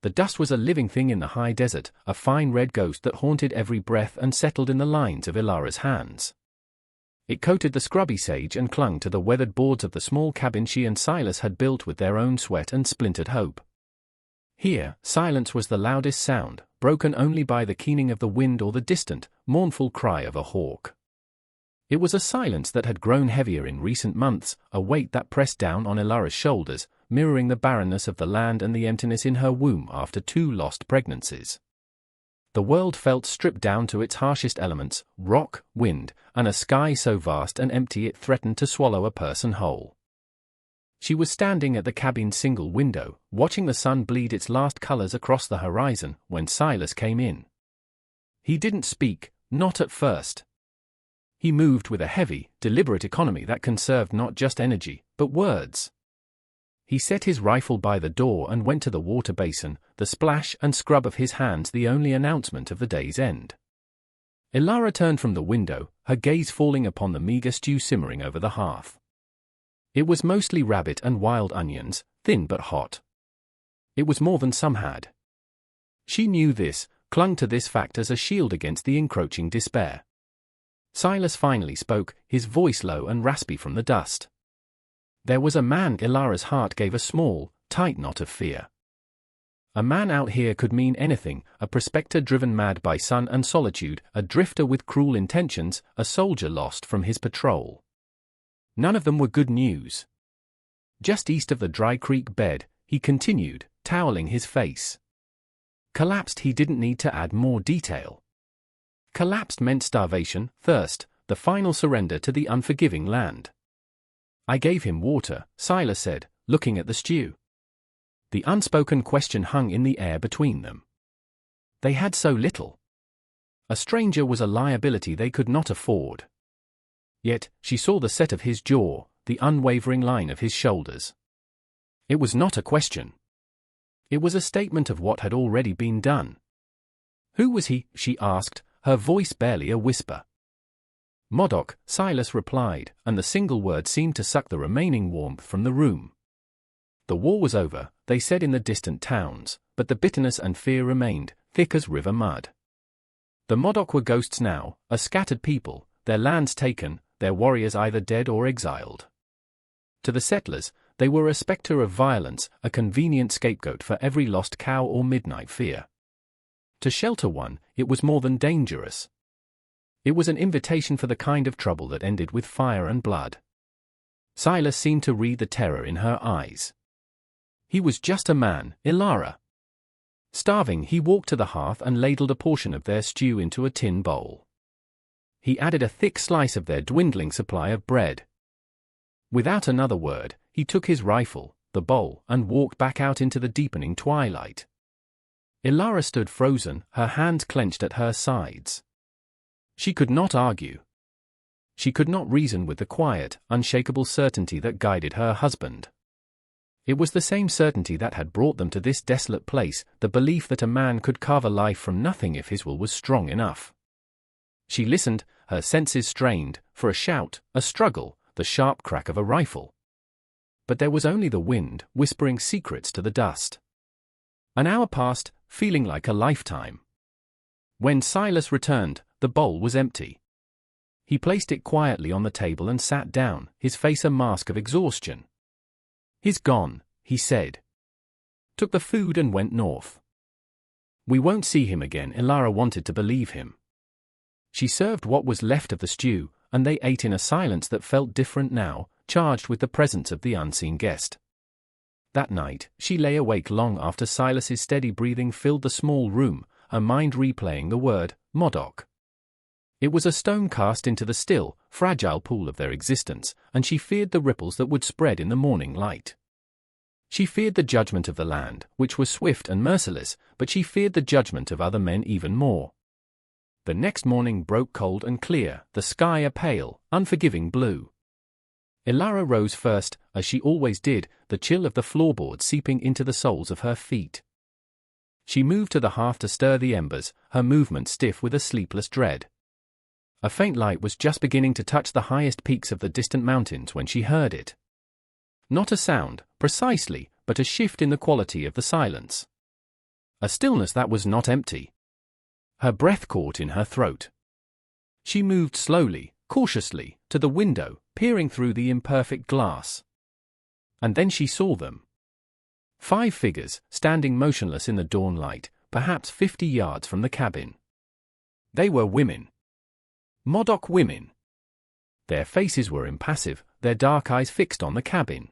The dust was a living thing in the high desert, a fine red ghost that haunted every breath and settled in the lines of Ilara's hands. It coated the scrubby sage and clung to the weathered boards of the small cabin she and Silas had built with their own sweat and splintered hope. Here, silence was the loudest sound, broken only by the keening of the wind or the distant, mournful cry of a hawk. It was a silence that had grown heavier in recent months, a weight that pressed down on Ilara's shoulders, mirroring the barrenness of the land and the emptiness in her womb after 2 lost pregnancies. The world felt stripped down to its harshest elements, rock, wind, and a sky so vast and empty it threatened to swallow a person whole. She was standing at the cabin's single window, watching the sun bleed its last colors across the horizon, when Silas came in. He didn't speak, not at first. He moved with a heavy, deliberate economy that conserved not just energy, but words. He set his rifle by the door and went to the water basin, the splash and scrub of his hands the only announcement of the day's end. Ilara turned from the window, her gaze falling upon the meager stew simmering over the hearth. It was mostly rabbit and wild onions, thin but hot. It was more than some had. She knew this, clung to this fact as a shield against the encroaching despair. Silas finally spoke, his voice low and raspy from the dust. There was a man. Ilara's heart gave a small, tight knot of fear. A man out here could mean anything, a prospector driven mad by sun and solitude, a drifter with cruel intentions, a soldier lost from his patrol. None of them were good news. Just east of the dry creek bed, he continued, toweling his face. Collapsed. He didn't need to add more detail. Collapsed meant starvation, thirst, the final surrender to the unforgiving land. I gave him water, Silas said, looking at the stew. The unspoken question hung in the air between them. They had so little. A stranger was a liability they could not afford. Yet, she saw the set of his jaw, the unwavering line of his shoulders. It was not a question. It was a statement of what had already been done. Who was he? She asked, her voice barely a whisper. Modoc, Silas replied, and the single word seemed to suck the remaining warmth from the room. The war was over, they said in the distant towns, but the bitterness and fear remained, thick as river mud. The Modoc were ghosts now, a scattered people, their lands taken, their warriors either dead or exiled. To the settlers, they were a spectre of violence, a convenient scapegoat for every lost cow or midnight fear. To shelter one, it was more than dangerous. It was an invitation for the kind of trouble that ended with fire and blood. Silas seemed to read the terror in her eyes. He was just a man, Ilara. Starving, he walked to the hearth and ladled a portion of their stew into a tin bowl. He added a thick slice of their dwindling supply of bread. Without another word, he took his rifle, the bowl, and walked back out into the deepening twilight. Ilara stood frozen, her hands clenched at her sides. She could not argue. She could not reason with the quiet, unshakable certainty that guided her husband. It was the same certainty that had brought them to this desolate place, the belief that a man could carve a life from nothing if his will was strong enough. She listened, her senses strained, for a shout, a struggle, the sharp crack of a rifle. But there was only the wind, whispering secrets to the dust. An hour passed, feeling like a lifetime. When Silas returned, the bowl was empty. He placed it quietly on the table and sat down, his face a mask of exhaustion. "He's gone," he said. Took the food and went north. "We won't see him again." Ilara wanted to believe him. She served what was left of the stew, and they ate in a silence that felt different now, charged with the presence of the unseen guest. That night, she lay awake long after Silas's steady breathing filled the small room, her mind replaying the word, Modoc. It was a stone cast into the still, fragile pool of their existence, and she feared the ripples that would spread in the morning light. She feared the judgment of the land, which was swift and merciless, but she feared the judgment of other men even more. The next morning broke cold and clear, the sky a pale, unforgiving blue. Ilara rose first, as she always did, the chill of the floorboard seeping into the soles of her feet. She moved to the hearth to stir the embers, her movement stiff with a sleepless dread. A faint light was just beginning to touch the highest peaks of the distant mountains when she heard it. Not a sound, precisely, but a shift in the quality of the silence. A stillness that was not empty. Her breath caught in her throat. She moved slowly, cautiously, to the window, peering through the imperfect glass. And then she saw them. 5 figures, standing motionless in the dawn light, perhaps 50 yards from the cabin. They were women. Modoc women. Their faces were impassive, their dark eyes fixed on the cabin.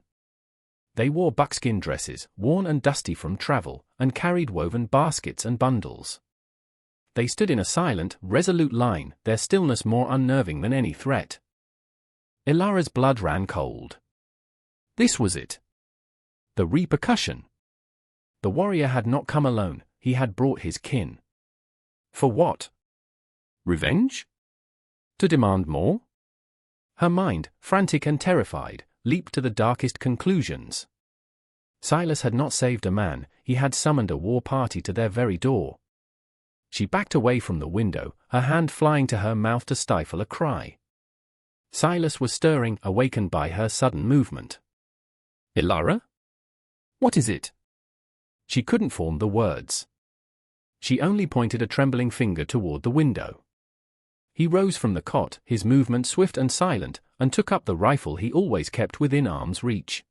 They wore buckskin dresses, worn and dusty from travel, and carried woven baskets and bundles. They stood in a silent, resolute line, their stillness more unnerving than any threat. Ilara's blood ran cold. This was it. The repercussion. The warrior had not come alone, he had brought his kin. For what? Revenge? To demand more? Her mind, frantic and terrified, leaped to the darkest conclusions. Silas had not saved a man, he had summoned a war party to their very door. She backed away from the window, her hand flying to her mouth to stifle a cry. Silas was stirring, awakened by her sudden movement. Ilara? What is it? She couldn't form the words. She only pointed a trembling finger toward the window. He rose from the cot, his movement swift and silent, and took up the rifle he always kept within arm's reach.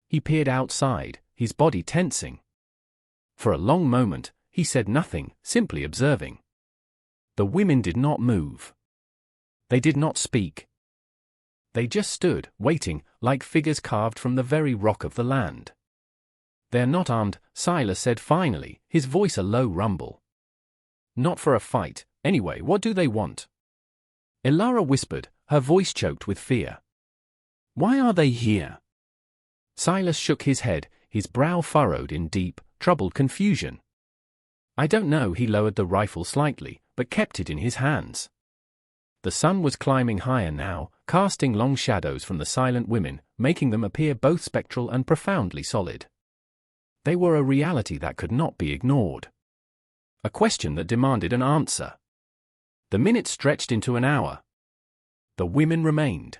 He peered outside, his body tensing. For a long moment, he said nothing, simply observing. The women did not move. They did not speak. They just stood, waiting, like figures carved from the very rock of the land. They're not armed, Silas said finally, his voice a low rumble. Not for a fight, anyway, what do they want? Ilara whispered, her voice choked with fear. Why are they here? Silas shook his head, his brow furrowed in deep, troubled confusion. I don't know, he lowered the rifle slightly, but kept it in his hands. The sun was climbing higher now, casting long shadows from the silent women, making them appear both spectral and profoundly solid. They were a reality that could not be ignored. A question that demanded an answer. The minutes stretched into an hour. The women remained.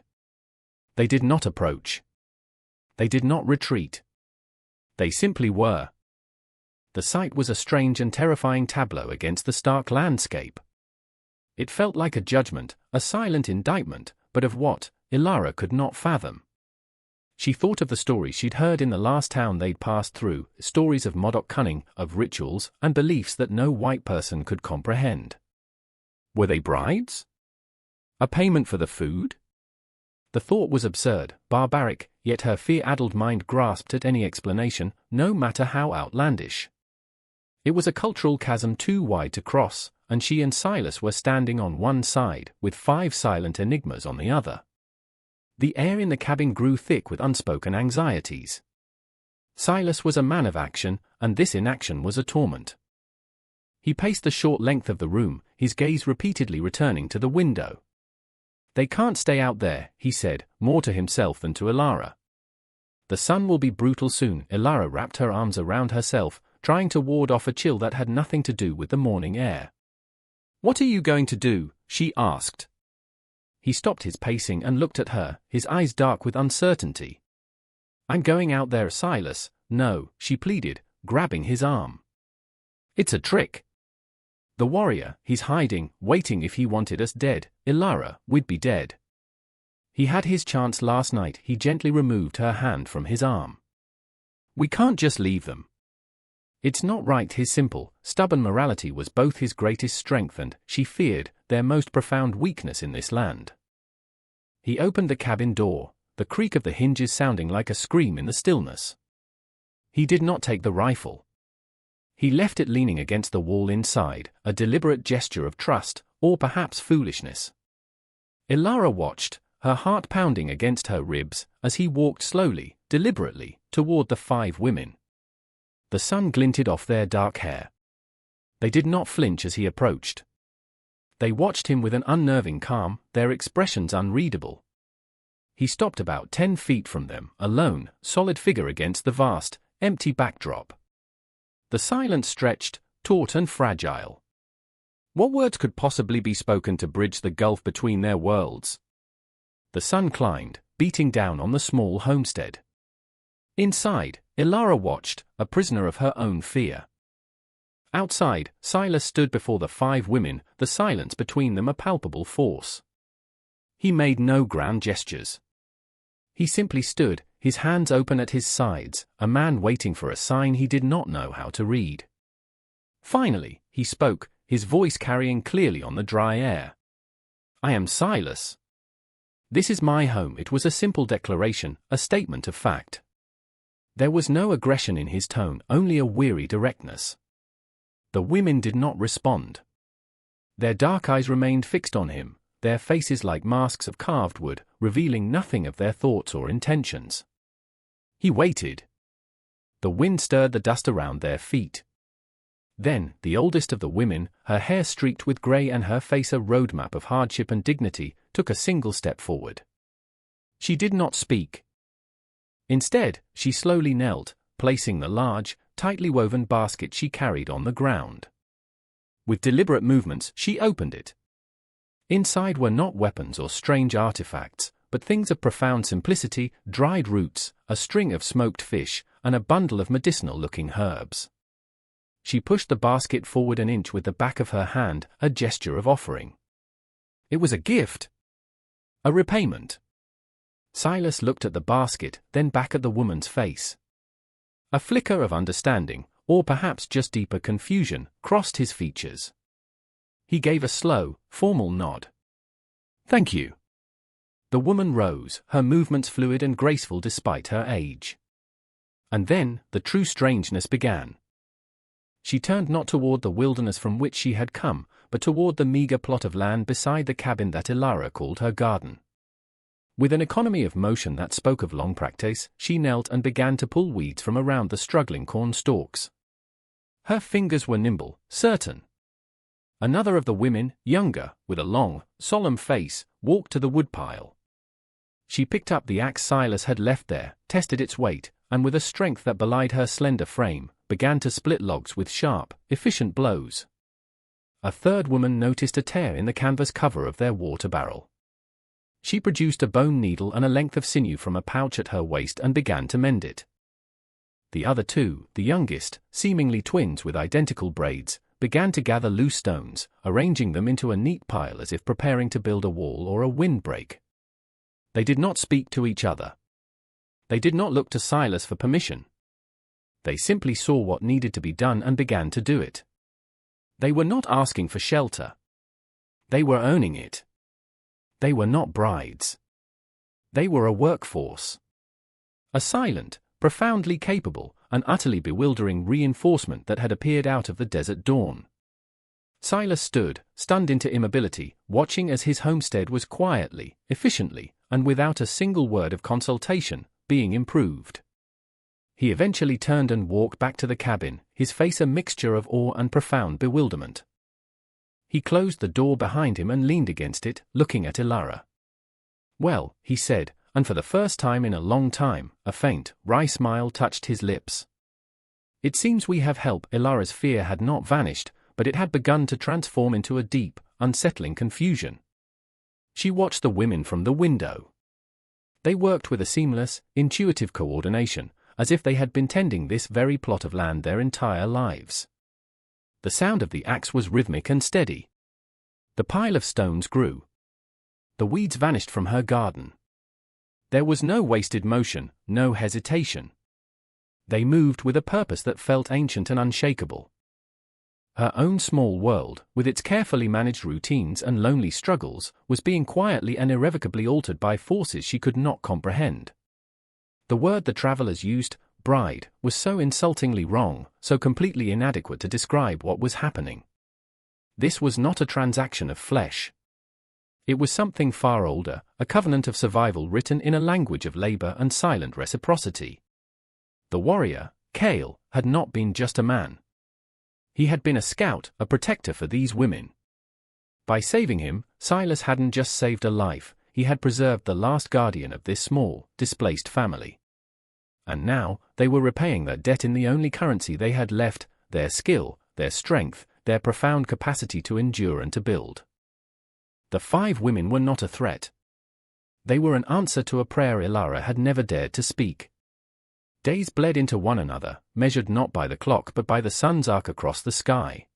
They did not approach. They did not retreat. They simply were. The sight was a strange and terrifying tableau against the stark landscape. It felt like a judgment, a silent indictment, but of what, Ilara could not fathom. She thought of the stories she'd heard in the last town they'd passed through, stories of Modoc cunning, of rituals, and beliefs that no white person could comprehend. Were they brides? A payment for the food? The thought was absurd, barbaric, yet her fear-addled mind grasped at any explanation, no matter how outlandish. It was a cultural chasm too wide to cross, and she and Silas were standing on one side, with 5 silent enigmas on the other. The air in the cabin grew thick with unspoken anxieties. Silas was a man of action, and this inaction was a torment. He paced the short length of the room, his gaze repeatedly returning to the window. They can't stay out there, he said, more to himself than to Ilara. The sun will be brutal soon. Ilara wrapped her arms around herself, trying to ward off a chill that had nothing to do with the morning air. What are you going to do? She asked. He stopped his pacing and looked at her, his eyes dark with uncertainty. I'm going out there, Silas. No, she pleaded, grabbing his arm. It's a trick. The warrior, he's hiding, waiting. If he wanted us dead, Ilara, we'd be dead. He had his chance last night. He gently removed her hand from his arm. We can't just leave them. It's not right. His simple, stubborn morality was both his greatest strength and, she feared, their most profound weakness in this land. He opened the cabin door, the creak of the hinges sounding like a scream in the stillness. He did not take the rifle. He left it leaning against the wall inside, a deliberate gesture of trust, or perhaps foolishness. Ilara watched, her heart pounding against her ribs, as he walked slowly, deliberately, toward the 5 women. The sun glinted off their dark hair. They did not flinch as he approached. They watched him with an unnerving calm, their expressions unreadable. He stopped about 10 feet from them, a lone, solid figure against the vast, empty backdrop. The silence stretched, taut and fragile. What words could possibly be spoken to bridge the gulf between their worlds? The sun climbed, beating down on the small homestead. Inside, Ilara watched, a prisoner of her own fear. Outside, Silas stood before the 5 women, the silence between them a palpable force. He made no grand gestures. He simply stood, his hands open at his sides, a man waiting for a sign he did not know how to read. Finally, he spoke, his voice carrying clearly on the dry air. "I am Silas. This is my home." It was a simple declaration, a statement of fact. There was no aggression in his tone, only a weary directness. The women did not respond. Their dark eyes remained fixed on him, their faces like masks of carved wood, revealing nothing of their thoughts or intentions. He waited. The wind stirred the dust around their feet. Then, the oldest of the women, her hair streaked with grey and her face a roadmap of hardship and dignity, took a single step forward. She did not speak. Instead, she slowly knelt, placing the large, tightly woven basket she carried on the ground. With deliberate movements, she opened it. Inside were not weapons or strange artifacts, but things of profound simplicity: dried roots, a string of smoked fish, and a bundle of medicinal-looking herbs. She pushed the basket forward an inch with the back of her hand, a gesture of offering. It was a gift. A repayment. Silas looked at the basket, then back at the woman's face. A flicker of understanding, or perhaps just deeper confusion, crossed his features. He gave a slow, formal nod. "Thank you." The woman rose, her movements fluid and graceful despite her age. And then, the true strangeness began. She turned not toward the wilderness from which she had come, but toward the meager plot of land beside the cabin that Ilara called her garden. With an economy of motion that spoke of long practice, she knelt and began to pull weeds from around the struggling corn stalks. Her fingers were nimble, certain. Another of the women, younger, with a long, solemn face, walked to the woodpile. She picked up the axe Silas had left there, tested its weight, and with a strength that belied her slender frame, began to split logs with sharp, efficient blows. A third woman noticed a tear in the canvas cover of their water barrel. She produced a bone needle and a length of sinew from a pouch at her waist and began to mend it. The other 2, the youngest, seemingly twins with identical braids, began to gather loose stones, arranging them into a neat pile as if preparing to build a wall or a windbreak. They did not speak to each other. They did not look to Silas for permission. They simply saw what needed to be done and began to do it. They were not asking for shelter. They were earning it. They were not brides. They were a workforce. A silent, profoundly capable, and utterly bewildering reinforcement that had appeared out of the desert dawn. Silas stood, stunned into immobility, watching as his homestead was quietly, efficiently, and without a single word of consultation, being improved. He eventually turned and walked back to the cabin, his face a mixture of awe and profound bewilderment. He closed the door behind him and leaned against it, looking at Ilara. "Well," he said, and for the first time in a long time, a faint, wry smile touched his lips. "It seems we have help." Ilara's fear had not vanished, but it had begun to transform into a deep, unsettling confusion. She watched the women from the window. They worked with a seamless, intuitive coordination, as if they had been tending this very plot of land their entire lives. The sound of the axe was rhythmic and steady. The pile of stones grew. The weeds vanished from her garden. There was no wasted motion, no hesitation. They moved with a purpose that felt ancient and unshakable. Her own small world, with its carefully managed routines and lonely struggles, was being quietly and irrevocably altered by forces she could not comprehend. The word the travelers used, bride, was so insultingly wrong, so completely inadequate to describe what was happening. This was not a transaction of flesh. It was something far older, a covenant of survival written in a language of labor and silent reciprocity. The warrior, Kale, had not been just a man. He had been a scout, a protector for these women. By saving him, Silas hadn't just saved a life, he had preserved the last guardian of this small, displaced family. And now, they were repaying that debt in the only currency they had left, their skill, their strength, their profound capacity to endure and to build. The 5 women were not a threat. They were an answer to a prayer Ilara had never dared to speak. Days bled into one another, measured not by the clock but by the sun's arc across the sky.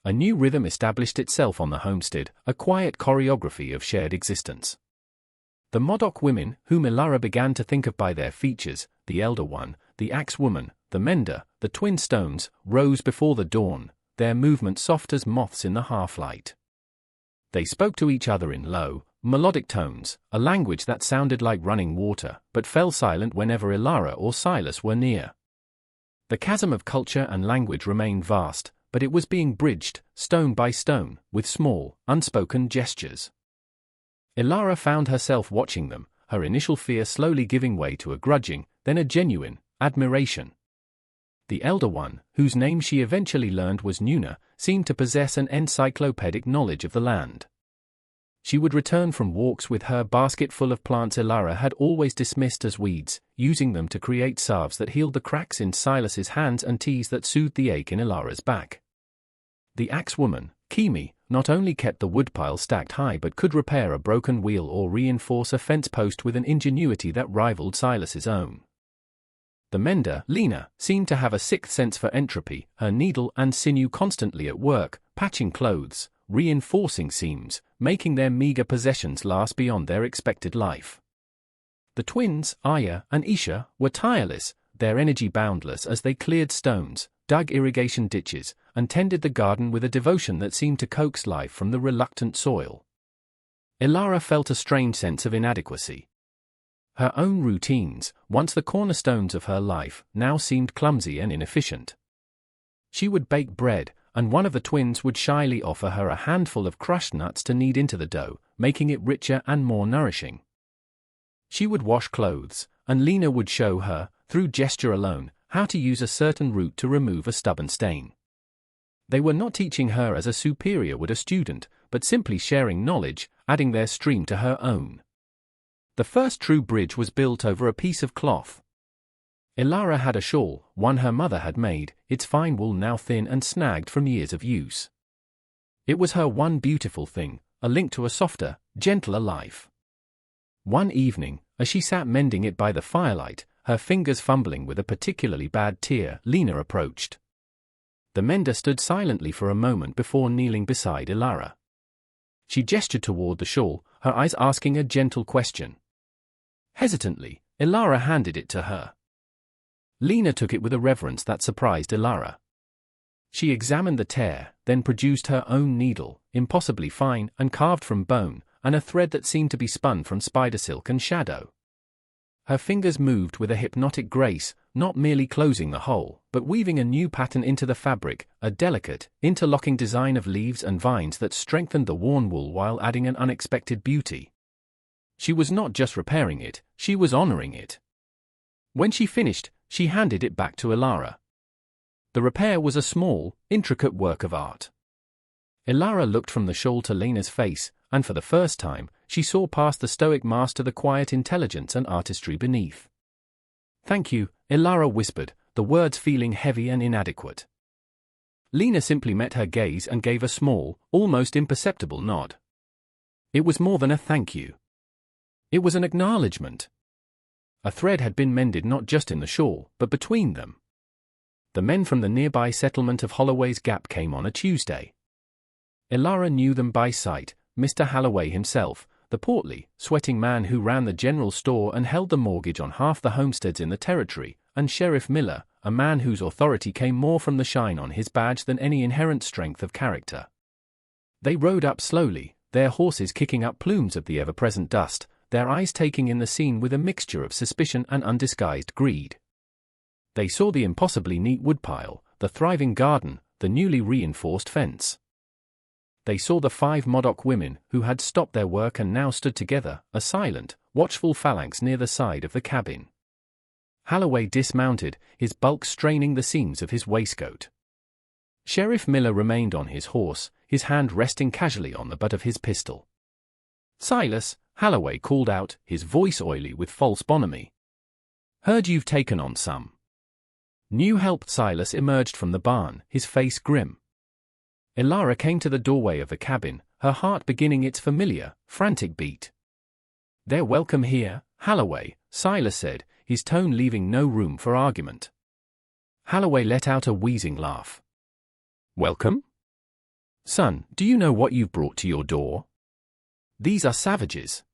A new rhythm established itself on the homestead, a quiet choreography of shared existence. The Modoc women, whom Ilara began to think of by their features, the elder one, the axe woman, the mender, the twin stones, rose before the dawn, their movements soft as moths in the half-light. They spoke to each other in low, melodic tones, a language that sounded like running water, but fell silent whenever Ilara or Silas were near. The chasm of culture and language remained vast, but it was being bridged, stone by stone, with small, unspoken gestures. Ilara found herself watching them, her initial fear slowly giving way to a grudging, then a genuine admiration. The elder one, whose name she eventually learned was Nuna, seemed to possess an encyclopedic knowledge of the land. She would return from walks with her basket full of plants Ilara had always dismissed as weeds, using them to create salves that healed the cracks in Silas's hands and teas that soothed the ache in Ilara's back. The axe woman, Kimi, not only kept the woodpile stacked high but could repair a broken wheel or reinforce a fence post with an ingenuity that rivaled Silas's own. The mender, Lena, seemed to have a sixth sense for entropy, her needle and sinew constantly at work, patching clothes, reinforcing seams, making their meager possessions last beyond their expected life. The twins, Aya and Isha, were tireless, their energy boundless as they cleared stones, dug irrigation ditches, and tended the garden with a devotion that seemed to coax life from the reluctant soil. Ilara felt a strange sense of inadequacy. Her own routines, once the cornerstones of her life, now seemed clumsy and inefficient. She would bake bread, and one of the twins would shyly offer her a handful of crushed nuts to knead into the dough, making it richer and more nourishing. She would wash clothes, and Lena would show her, through gesture alone, how to use a certain root to remove a stubborn stain. They were not teaching her as a superior would a student, but simply sharing knowledge, adding their stream to her own. The first true bridge was built over a piece of cloth. Ilara had a shawl, one her mother had made, its fine wool now thin and snagged from years of use. It was her one beautiful thing, a link to a softer, gentler life. One evening, as she sat mending it by the firelight, her fingers fumbling with a particularly bad tear, Lena approached. The mender stood silently for a moment before kneeling beside Ilara. She gestured toward the shawl, her eyes asking a gentle question. Hesitantly, Ilara handed it to her. Lena took it with a reverence that surprised Ilara. She examined the tear, then produced her own needle, impossibly fine and carved from bone, and a thread that seemed to be spun from spider silk and shadow. Her fingers moved with a hypnotic grace, not merely closing the hole, but weaving a new pattern into the fabric, a delicate, interlocking design of leaves and vines that strengthened the worn wool while adding an unexpected beauty. She was not just repairing it, she was honoring it. When she finished, she handed it back to Ilara. The repair was a small, intricate work of art. Ilara looked from the shawl to Lena's face, and for the first time, she saw past the stoic mask to the quiet intelligence and artistry beneath. "Thank you," Ilara whispered, the words feeling heavy and inadequate. Lena simply met her gaze and gave a small, almost imperceptible nod. It was more than a thank you. It was an acknowledgement. A thread had been mended not just in the shawl, but between them. The men from the nearby settlement of Holloway's Gap came on a Tuesday. Ilara knew them by sight, Mr. Holloway himself, the portly, sweating man who ran the general store and held the mortgage on half the homesteads in the territory, and Sheriff Miller, a man whose authority came more from the shine on his badge than any inherent strength of character. They rode up slowly, their horses kicking up plumes of the ever-present dust, their eyes taking in the scene with a mixture of suspicion and undisguised greed. They saw the impossibly neat woodpile, the thriving garden, the newly reinforced fence. They saw the 5 Modoc women who had stopped their work and now stood together, a silent, watchful phalanx near the side of the cabin. Holloway dismounted, his bulk straining the seams of his waistcoat. Sheriff Miller remained on his horse, his hand resting casually on the butt of his pistol. "Silas," Holloway called out, his voice oily with false bonhomie. "Heard you've taken on some." New help. Silas emerged from the barn, his face grim. Ilara came to the doorway of the cabin, her heart beginning its familiar, frantic beat. "They're welcome here, Holloway," Silas said, his tone leaving no room for argument. Holloway let out a wheezing laugh. "Welcome? Son, do you know what you've brought to your door? These are savages.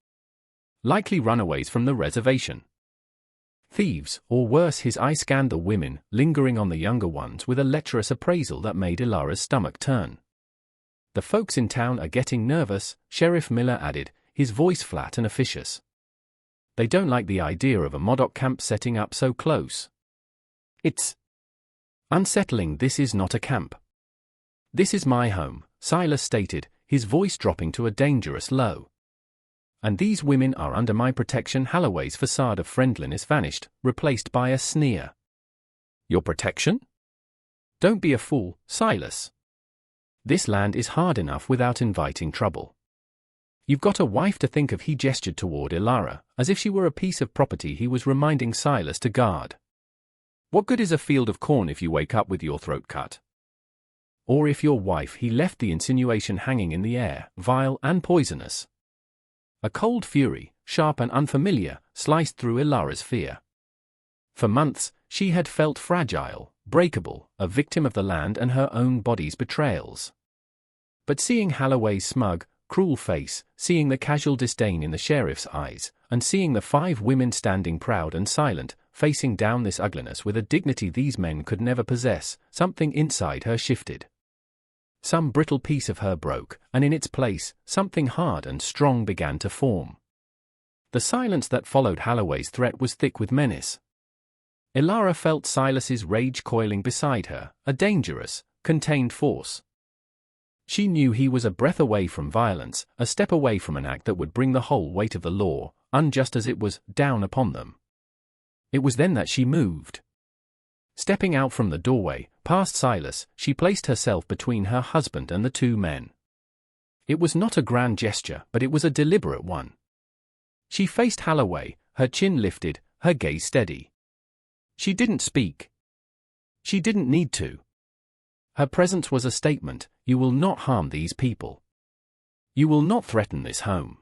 Likely runaways from the reservation. Thieves, or worse." His eye scanned the women, lingering on the younger ones with a lecherous appraisal that made Ilara's stomach turn. "The folks in town are getting nervous," Sheriff Miller added, his voice flat and officious. "They don't like the idea of a Modoc camp setting up so close. It's unsettling." "This is not a camp. This is my home," Silas stated, his voice dropping to a dangerous low. "And these women are under my protection." Holloway's facade of friendliness vanished, replaced by a sneer. "Your protection? Don't be a fool, Silas. This land is hard enough without inviting trouble. You've got a wife to think of." He gestured toward Ilara, as if she were a piece of property he was reminding Silas to guard. "What good is a field of corn if you wake up with your throat cut? Or if your wife—" He left the insinuation hanging in the air, vile and poisonous. A cold fury, sharp and unfamiliar, sliced through Ilara's fear. For months, she had felt fragile, breakable, a victim of the land and her own body's betrayals. But seeing Holloway's smug, cruel face, seeing the casual disdain in the sheriff's eyes, and seeing the 5 women standing proud and silent, facing down this ugliness with a dignity these men could never possess, something inside her shifted. Some brittle piece of her broke, and in its place, something hard and strong began to form. The silence that followed Holloway's threat was thick with menace. Ilara felt Silas's rage coiling beside her, a dangerous, contained force. She knew he was a breath away from violence, a step away from an act that would bring the whole weight of the law, unjust as it was, down upon them. It was then that she moved. Stepping out from the doorway, past Silas, she placed herself between her husband and the 2 men. It was not a grand gesture, but it was a deliberate one. She faced Holloway, her chin lifted, her gaze steady. She didn't speak. She didn't need to. Her presence was a statement: you will not harm these people. You will not threaten this home.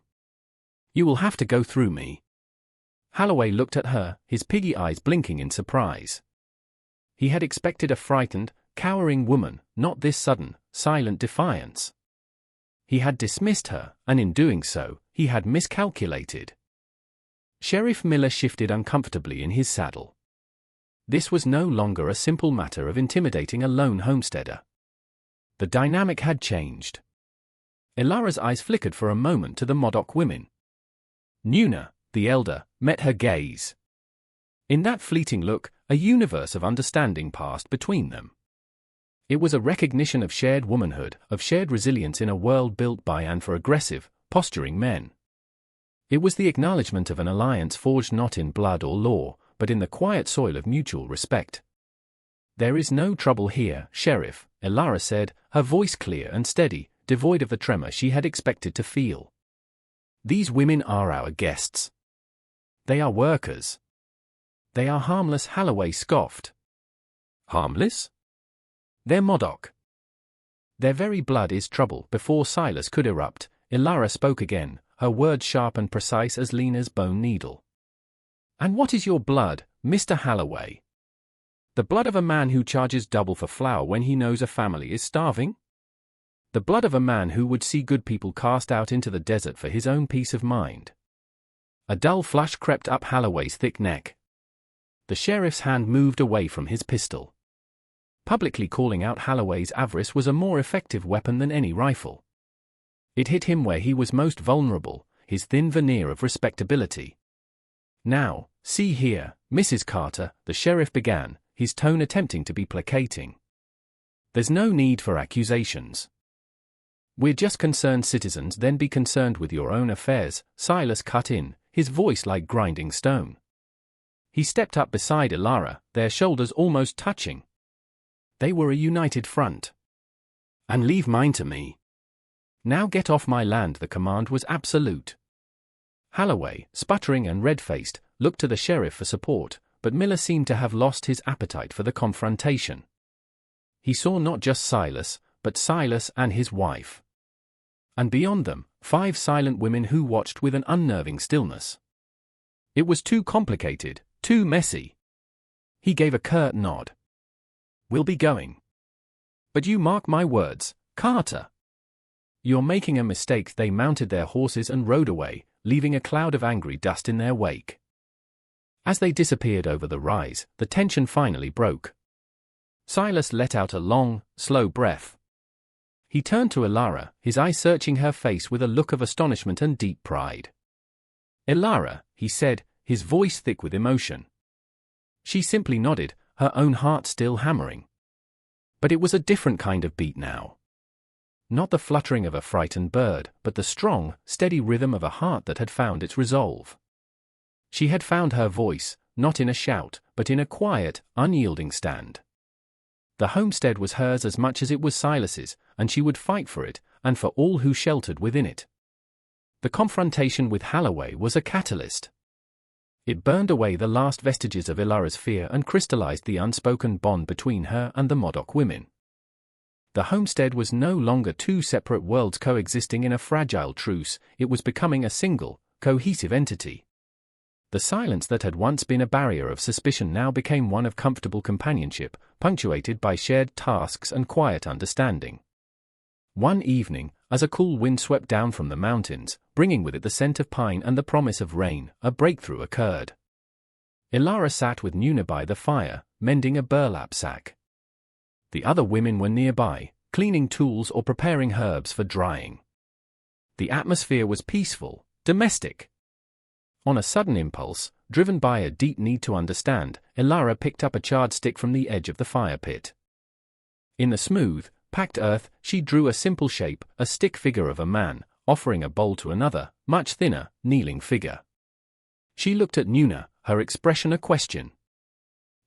You will have to go through me. Holloway looked at her, his piggy eyes blinking in surprise. He had expected a frightened, cowering woman, not this sudden, silent defiance. He had dismissed her, and in doing so, he had miscalculated. Sheriff Miller shifted uncomfortably in his saddle. This was no longer a simple matter of intimidating a lone homesteader. The dynamic had changed. Ilara's eyes flickered for a moment to the Modoc women. Nuna, the elder, met her gaze. In that fleeting look, a universe of understanding passed between them. It was a recognition of shared womanhood, of shared resilience in a world built by and for aggressive, posturing men. It was the acknowledgement of an alliance forged not in blood or law, but in the quiet soil of mutual respect. "There is no trouble here, Sheriff," Ilara said, her voice clear and steady, devoid of the tremor she had expected to feel. "These women are our guests. They are workers. They are harmless." Holloway scoffed. "Harmless? They're Modoc. Their very blood is trouble." Before Silas could erupt, Ilara spoke again, her words sharp and precise as Lena's bone needle. "And what is your blood, Mr. Holloway? The blood of a man who charges double for flour when he knows a family is starving? The blood of a man who would see good people cast out into the desert for his own peace of mind?" A dull flush crept up Holloway's thick neck. The sheriff's hand moved away from his pistol. Publicly calling out Holloway's avarice was a more effective weapon than any rifle. It hit him where he was most vulnerable, his thin veneer of respectability. "Now, see here, Mrs. Carter," the sheriff began, his tone attempting to be placating. "There's no need for accusations. We're just concerned citizens." "Then be concerned with your own affairs," Silas cut in, his voice like grinding stone. He stepped up beside Ilara, their shoulders almost touching. They were a united front. "And leave mine to me. Now get off my land." The command was absolute. Holloway, sputtering and red-faced, looked to the sheriff for support, but Miller seemed to have lost his appetite for the confrontation. He saw not just Silas, but Silas and his wife. And beyond them, 5 silent women who watched with an unnerving stillness. It was too complicated, Too messy. He gave a curt nod. We'll be going. But you mark my words, Carter. You're making a mistake. They mounted their horses and rode away, leaving a cloud of angry dust in their wake. As they disappeared over the rise, the tension finally broke. Silas let out a long, slow breath. He turned to Elara, his eyes searching her face with a look of astonishment and deep pride. Elara, he said, his voice thick with emotion. She simply nodded, her own heart still hammering. But it was a different kind of beat now. Not the fluttering of a frightened bird, but the strong, steady rhythm of a heart that had found its resolve. She had found her voice, not in a shout, but in a quiet, unyielding stand. The homestead was hers as much as it was Silas's, and she would fight for it, and for all who sheltered within it. The confrontation with Holloway was a catalyst. It burned away the last vestiges of Ilara's fear and crystallized the unspoken bond between her and the Modoc women. The homestead was no longer two separate worlds coexisting in a fragile truce, it was becoming a single, cohesive entity. The silence that had once been a barrier of suspicion now became one of comfortable companionship, punctuated by shared tasks and quiet understanding. One evening, as a cool wind swept down from the mountains, bringing with it the scent of pine and the promise of rain, a breakthrough occurred. Elara sat with Nuna by the fire, mending a burlap sack. The other women were nearby, cleaning tools or preparing herbs for drying. The atmosphere was peaceful, domestic. On a sudden impulse, driven by a deep need to understand, Elara picked up a charred stick from the edge of the fire pit. In the smooth, packed earth, she drew a simple shape, a stick figure of a man, offering a bowl to another, much thinner, kneeling figure. She looked at Nuna, her expression a question.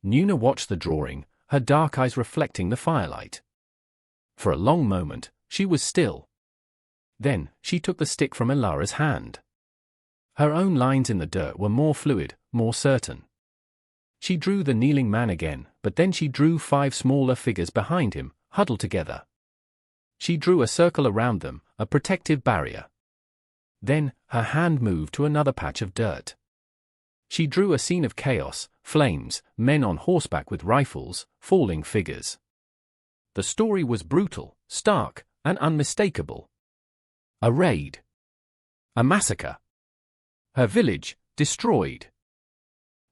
Nuna watched the drawing, her dark eyes reflecting the firelight. For a long moment, she was still. Then, she took the stick from Elara's hand. Her own lines in the dirt were more fluid, more certain. She drew the kneeling man again, but then she drew 5 smaller figures behind him, huddled together. She drew a circle around them, a protective barrier. Then, her hand moved to another patch of dirt. She drew a scene of chaos, flames, men on horseback with rifles, falling figures. The story was brutal, stark, and unmistakable. A raid. A massacre. Her village, destroyed.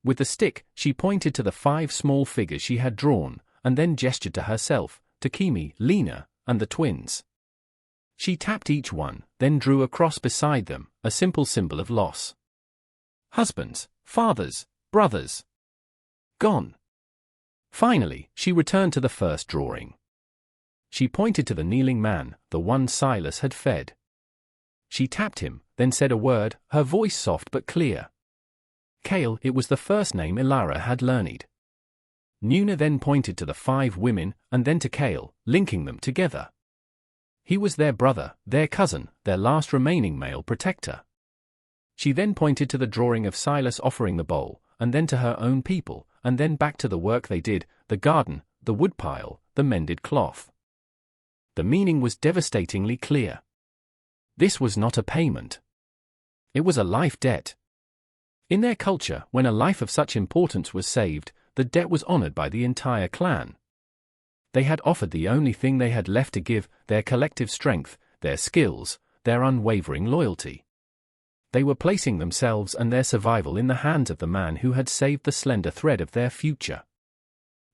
With the stick, she pointed to the 5 small figures she had drawn, and then gestured to herself, to Kimi, Lena, and the twins. She tapped each one, then drew a cross beside them, a simple symbol of loss. Husbands, fathers, brothers. Gone. Finally, she returned to the first drawing. She pointed to the kneeling man, the one Silas had fed. She tapped him, then said a word, her voice soft but clear. Kale, it was the first name Elara had learned. Nuna then pointed to the 5 women, and then to Kale, linking them together. He was their brother, their cousin, their last remaining male protector. She then pointed to the drawing of Silas offering the bowl, and then to her own people, and then back to the work they did, the garden, the woodpile, the mended cloth. The meaning was devastatingly clear. This was not a payment. It was a life debt. In their culture, when a life of such importance was saved, the debt was honored by the entire clan. They had offered the only thing they had left to give, their collective strength, their skills, their unwavering loyalty. They were placing themselves and their survival in the hands of the man who had saved the slender thread of their future.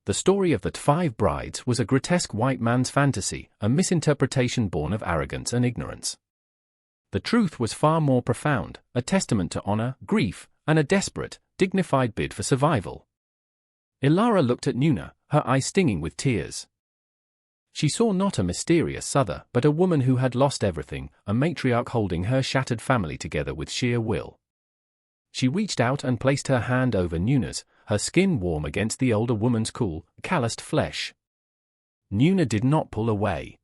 The story of the 5 brides was a grotesque white man's fantasy, a misinterpretation born of arrogance and ignorance. The truth was far more profound, a testament to honor, grief, and a desperate, dignified bid for survival. Elara looked at Nuna, her eyes stinging with tears. She saw not a mysterious Souther, but a woman who had lost everything, a matriarch holding her shattered family together with sheer will. She reached out and placed her hand over Nuna's, her skin warm against the older woman's cool, calloused flesh. Nuna did not pull away.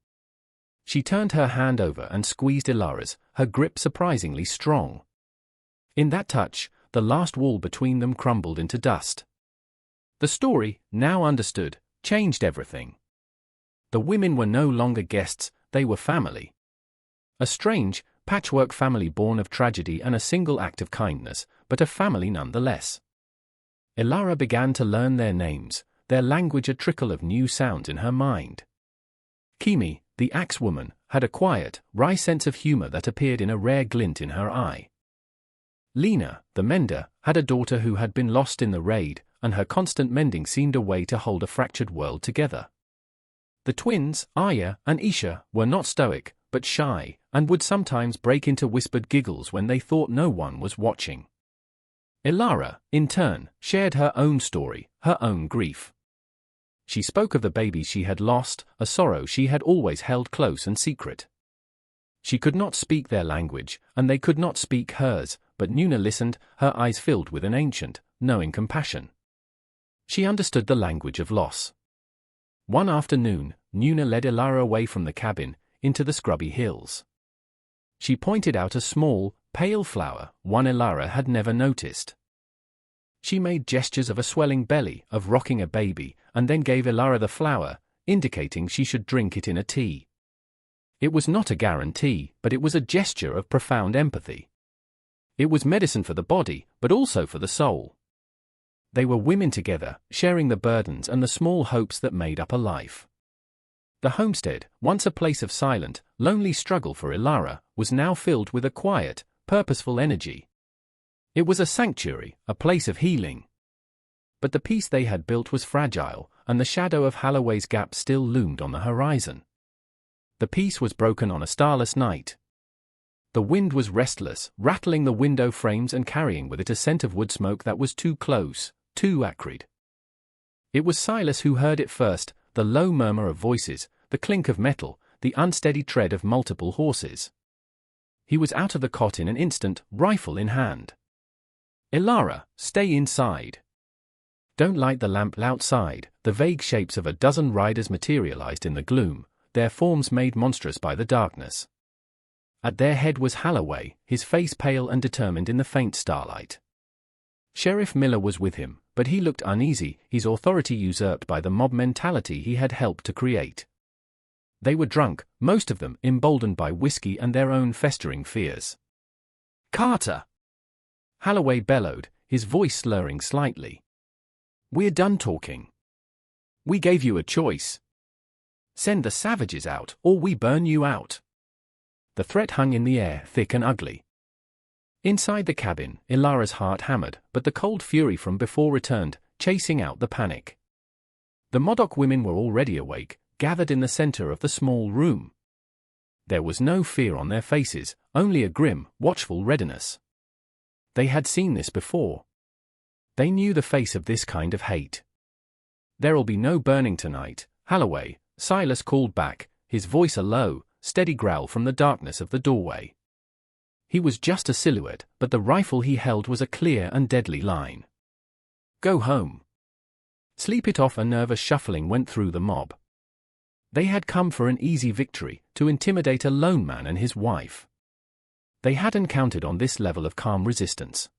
She turned her hand over and squeezed Elara's, her grip surprisingly strong. In that touch, the last wall between them crumbled into dust. The story, now understood, changed everything. The women were no longer guests, they were family. A strange, patchwork family born of tragedy and a single act of kindness, but a family nonetheless. Ilara began to learn their names, their language, a trickle of new sounds in her mind. Kimi, the axe woman, had a quiet, wry sense of humor that appeared in a rare glint in her eye. Lena, the mender, had a daughter who had been lost in the raid, and her constant mending seemed a way to hold a fractured world together. The twins, Aya and Isha, were not stoic, but shy, and would sometimes break into whispered giggles when they thought no one was watching. Ilara, in turn, shared her own story, her own grief. She spoke of the baby she had lost, a sorrow she had always held close and secret. She could not speak their language, and they could not speak hers, but Nuna listened, her eyes filled with an ancient, knowing compassion. She understood the language of loss. One afternoon, Nuna led Ilara away from the cabin, into the scrubby hills. She pointed out a small, pale flower, one Ilara had never noticed. She made gestures of a swelling belly, of rocking a baby, and then gave Ilara the flower, indicating she should drink it in a tea. It was not a guarantee, but it was a gesture of profound empathy. It was medicine for the body, but also for the soul. They were women together, sharing the burdens and the small hopes that made up a life. The homestead, once a place of silent, lonely struggle for Ilara, was now filled with a quiet, purposeful energy. It was a sanctuary, a place of healing. But the peace they had built was fragile, and the shadow of Holloway's Gap still loomed on the horizon. The peace was broken on a starless night. The wind was restless, rattling the window frames and carrying with it a scent of wood smoke that was too close, too acrid. It was Silas who heard it first, the low murmur of voices, the clink of metal, the unsteady tread of multiple horses. He was out of the cot in an instant, rifle in hand. "Ilara, stay inside. Don't light the lamp outside." The vague shapes of a dozen riders materialized in the gloom, their forms made monstrous by the darkness. At their head was Holloway, his face pale and determined in the faint starlight. Sheriff Miller was with him, but he looked uneasy, his authority usurped by the mob mentality he had helped to create. They were drunk, most of them emboldened by whiskey and their own festering fears. "Carter!" Holloway bellowed, his voice slurring slightly. "We're done talking. We gave you a choice. Send the savages out, or we burn you out." The threat hung in the air, thick and ugly. Inside the cabin, Ilara's heart hammered, but the cold fury from before returned, chasing out the panic. The Modoc women were already awake, gathered in the center of the small room. There was no fear on their faces, only a grim, watchful readiness. They had seen this before. They knew the face of this kind of hate. "There'll be no burning tonight, Holloway," Silas called back, his voice a low, steady growl from the darkness of the doorway. He was just a silhouette, but the rifle he held was a clear and deadly line. "Go home. Sleep it off." A nervous shuffling went through the mob. They had come for an easy victory, to intimidate a lone man and his wife. They hadn't counted on this level of calm resistance.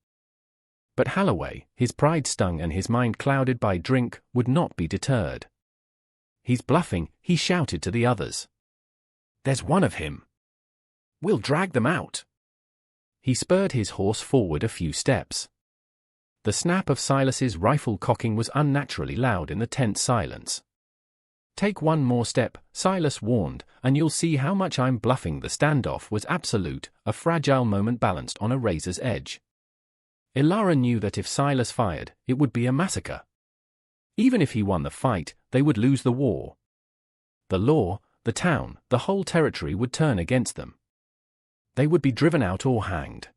But Holloway, his pride stung and his mind clouded by drink, would not be deterred. "He's bluffing," he shouted to the others. "There's one of him. We'll drag them out." He spurred his horse forward a few steps. The snap of Silas's rifle cocking was unnaturally loud in the tense silence. "Take one more step," Silas warned, "and you'll see how much I'm bluffing." The standoff was absolute, a fragile moment balanced on a razor's edge. Ilara knew that if Silas fired, it would be a massacre. Even if he won the fight, they would lose the war. The law, the town, the whole territory would turn against them. They would be driven out or hanged.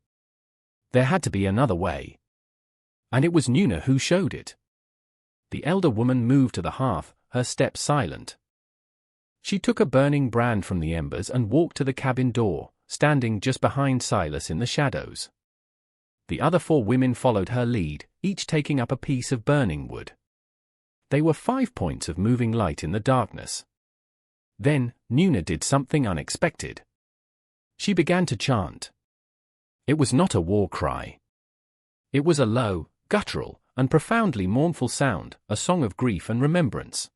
There had to be another way. And it was Nuna who showed it. The elder woman moved to the hearth, her step silent. She took a burning brand from the embers and walked to the cabin door, standing just behind Silas in the shadows. The other 4 women followed her lead, each taking up a piece of burning wood. They were 5 points of moving light in the darkness. Then, Nuna did something unexpected. She began to chant. It was not a war cry. It was a low, guttural, and profoundly mournful sound, a song of grief and remembrance.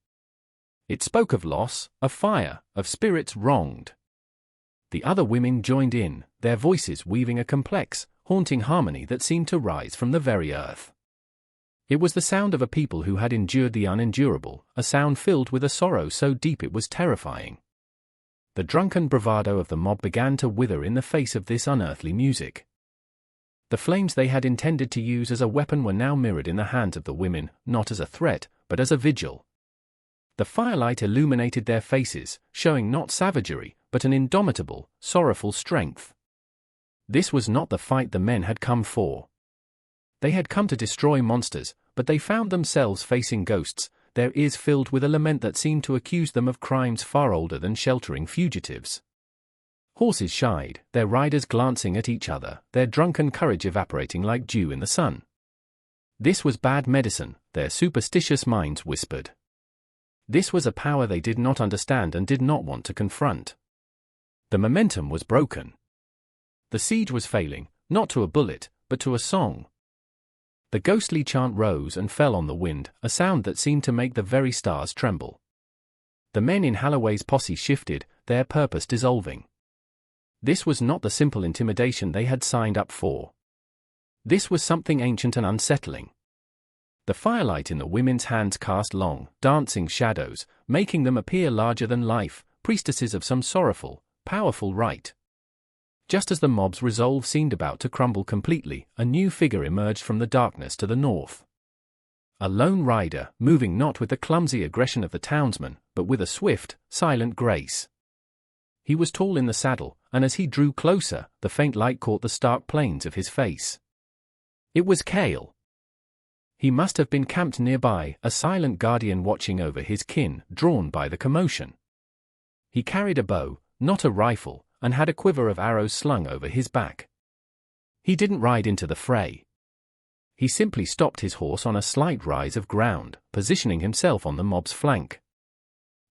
It spoke of loss, of fire, of spirits wronged. The other women joined in, their voices weaving a complex, haunting harmony that seemed to rise from the very earth. It was the sound of a people who had endured the unendurable, a sound filled with a sorrow so deep it was terrifying. The drunken bravado of the mob began to wither in the face of this unearthly music. The flames they had intended to use as a weapon were now mirrored in the hands of the women, not as a threat, but as a vigil. The firelight illuminated their faces, showing not savagery, but an indomitable, sorrowful strength. This was not the fight the men had come for. They had come to destroy monsters, but they found themselves facing ghosts, their ears filled with a lament that seemed to accuse them of crimes far older than sheltering fugitives. Horses shied, their riders glancing at each other, their drunken courage evaporating like dew in the sun. This was bad medicine, their superstitious minds whispered. This was a power they did not understand and did not want to confront. The momentum was broken. The siege was failing, not to a bullet, but to a song. The ghostly chant rose and fell on the wind, a sound that seemed to make the very stars tremble. The men in Holloway's posse shifted, their purpose dissolving. This was not the simple intimidation they had signed up for. This was something ancient and unsettling. The firelight in the women's hands cast long, dancing shadows, making them appear larger than life, priestesses of some sorrowful, powerful rite. Just as the mob's resolve seemed about to crumble completely, a new figure emerged from the darkness to the north. A lone rider, moving not with the clumsy aggression of the townsman, but with a swift, silent grace. He was tall in the saddle, and as he drew closer, the faint light caught the stark planes of his face. It was Cale. He must have been camped nearby, a silent guardian watching over his kin, drawn by the commotion. He carried a bow, not a rifle, and had a quiver of arrows slung over his back. He didn't ride into the fray. He simply stopped his horse on a slight rise of ground, positioning himself on the mob's flank.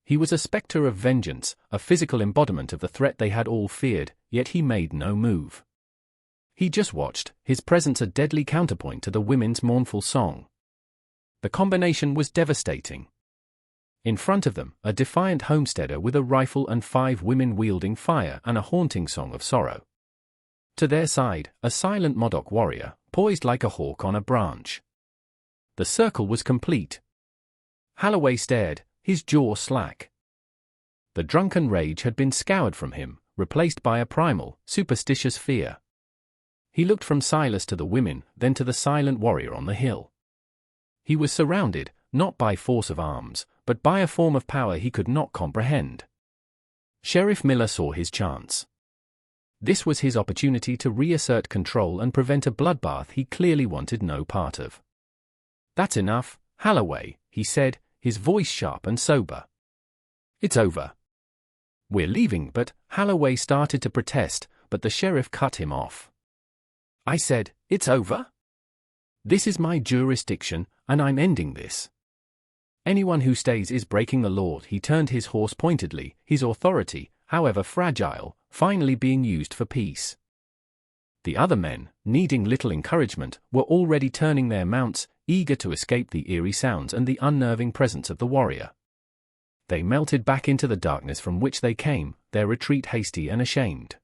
He was a spectre of vengeance, a physical embodiment of the threat they had all feared, yet he made no move. He just watched, his presence a deadly counterpoint to the women's mournful song. The combination was devastating. In front of them, a defiant homesteader with a rifle and 5 women wielding fire and a haunting song of sorrow. To their side, a silent Modoc warrior, poised like a hawk on a branch. The circle was complete. Holloway stared, his jaw slack. The drunken rage had been scoured from him, replaced by a primal, superstitious fear. He looked from Silas to the women, then to the silent warrior on the hill. He was surrounded, not by force of arms, but by a form of power he could not comprehend. Sheriff Miller saw his chance. This was his opportunity to reassert control and prevent a bloodbath he clearly wanted no part of. "That's enough, Holloway," he said, his voice sharp and sober. "It's over. We're leaving," but Holloway started to protest, but the sheriff cut him off. "I said, it's over? This is my jurisdiction, and I'm ending this. Anyone who stays is breaking the law." He turned his horse pointedly, his authority, however fragile, finally being used for peace. The other men, needing little encouragement, were already turning their mounts, eager to escape the eerie sounds and the unnerving presence of the warrior. They melted back into the darkness from which they came, their retreat hasty and ashamed.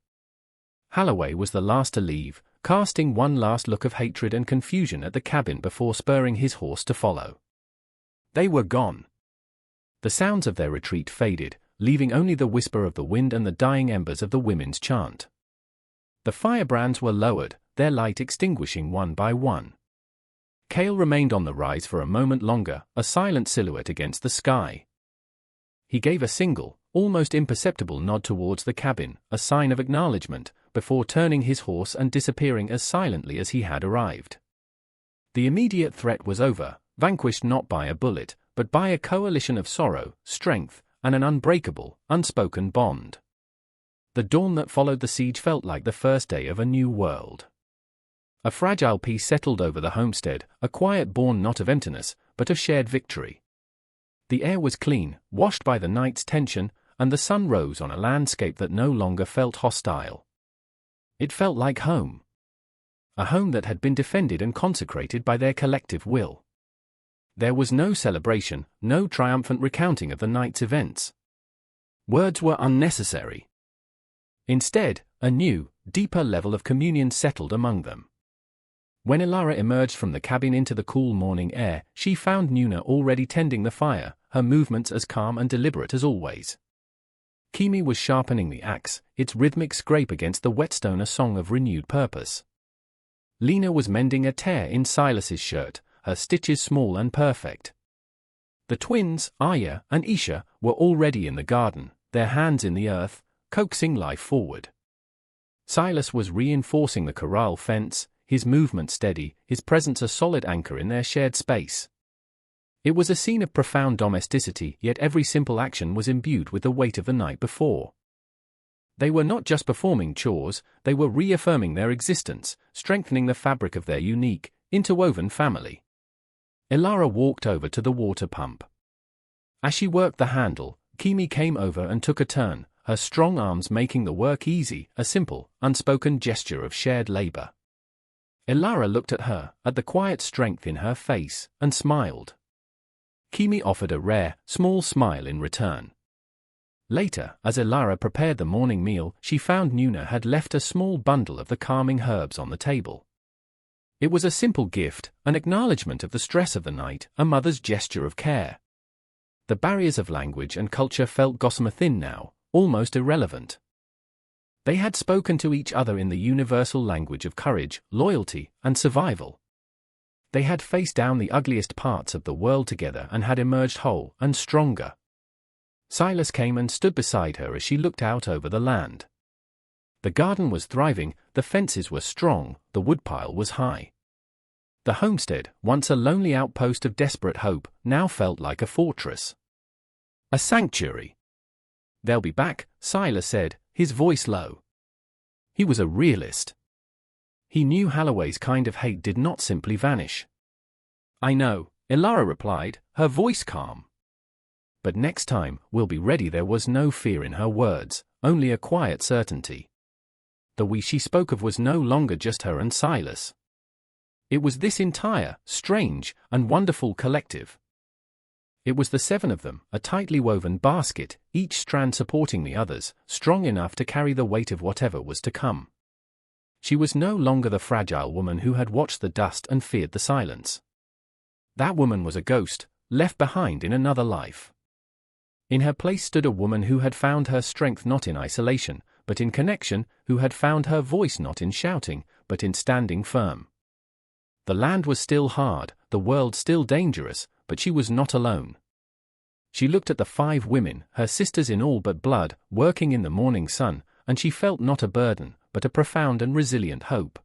Holloway was the last to leave, casting one last look of hatred and confusion at the cabin before spurring his horse to follow. They were gone. The sounds of their retreat faded, leaving only the whisper of the wind and the dying embers of the women's chant. The firebrands were lowered, their light extinguishing one by one. Cale remained on the rise for a moment longer, a silent silhouette against the sky. He gave a single, almost imperceptible nod towards the cabin, a sign of acknowledgement, before turning his horse and disappearing as silently as he had arrived. The immediate threat was over, vanquished not by a bullet, but by a coalition of sorrow, strength, and an unbreakable, unspoken bond. The dawn that followed the siege felt like the first day of a new world. A fragile peace settled over the homestead, a quiet born not of emptiness, but of shared victory. The air was clean, washed by the night's tension, and the sun rose on a landscape that no longer felt hostile. It felt like home. A home that had been defended and consecrated by their collective will. There was no celebration, no triumphant recounting of the night's events. Words were unnecessary. Instead, a new, deeper level of communion settled among them. When Ilara emerged from the cabin into the cool morning air, she found Nuna already tending the fire, her movements as calm and deliberate as always. Kimi was sharpening the axe, its rhythmic scrape against the whetstone a song of renewed purpose. Lena was mending a tear in Silas's shirt, her stitches small and perfect. The twins, Aya and Isha, were already in the garden, their hands in the earth, coaxing life forward. Silas was reinforcing the corral fence, his movement steady, his presence a solid anchor in their shared space. It was a scene of profound domesticity, yet every simple action was imbued with the weight of the night before. They were not just performing chores, they were reaffirming their existence, strengthening the fabric of their unique, interwoven family. Ilara walked over to the water pump. As she worked the handle, Kimi came over and took a turn, her strong arms making the work easy, a simple, unspoken gesture of shared labor. Ilara looked at her, at the quiet strength in her face, and smiled. Kimi offered a rare, small smile in return. Later, as Ilara prepared the morning meal, she found Nuna had left a small bundle of the calming herbs on the table. It was a simple gift, an acknowledgement of the stress of the night, a mother's gesture of care. The barriers of language and culture felt gossamer thin now, almost irrelevant. They had spoken to each other in the universal language of courage, loyalty, and survival. They had faced down the ugliest parts of the world together and had emerged whole and stronger. Silas came and stood beside her as she looked out over the land. The garden was thriving, the fences were strong, the woodpile was high. The homestead, once a lonely outpost of desperate hope, now felt like a fortress. A sanctuary. "They'll be back," Silas said, his voice low. He was a realist. He knew Holloway's kind of hate did not simply vanish. "I know," Ilara replied, her voice calm. "But next time, we'll be ready." There was no fear in her words, only a quiet certainty. The we she spoke of was no longer just her and Silas. It was this entire, strange, and wonderful collective. It was the seven of them, a tightly woven basket, each strand supporting the others, strong enough to carry the weight of whatever was to come. She was no longer the fragile woman who had watched the dust and feared the silence. That woman was a ghost, left behind in another life. In her place stood a woman who had found her strength not in isolation, but in connection, who had found her voice not in shouting, but in standing firm. The land was still hard, the world still dangerous, but she was not alone. She looked at the 5 women, her sisters in all but blood, working in the morning sun, and she felt not a burden, but a profound and resilient hope.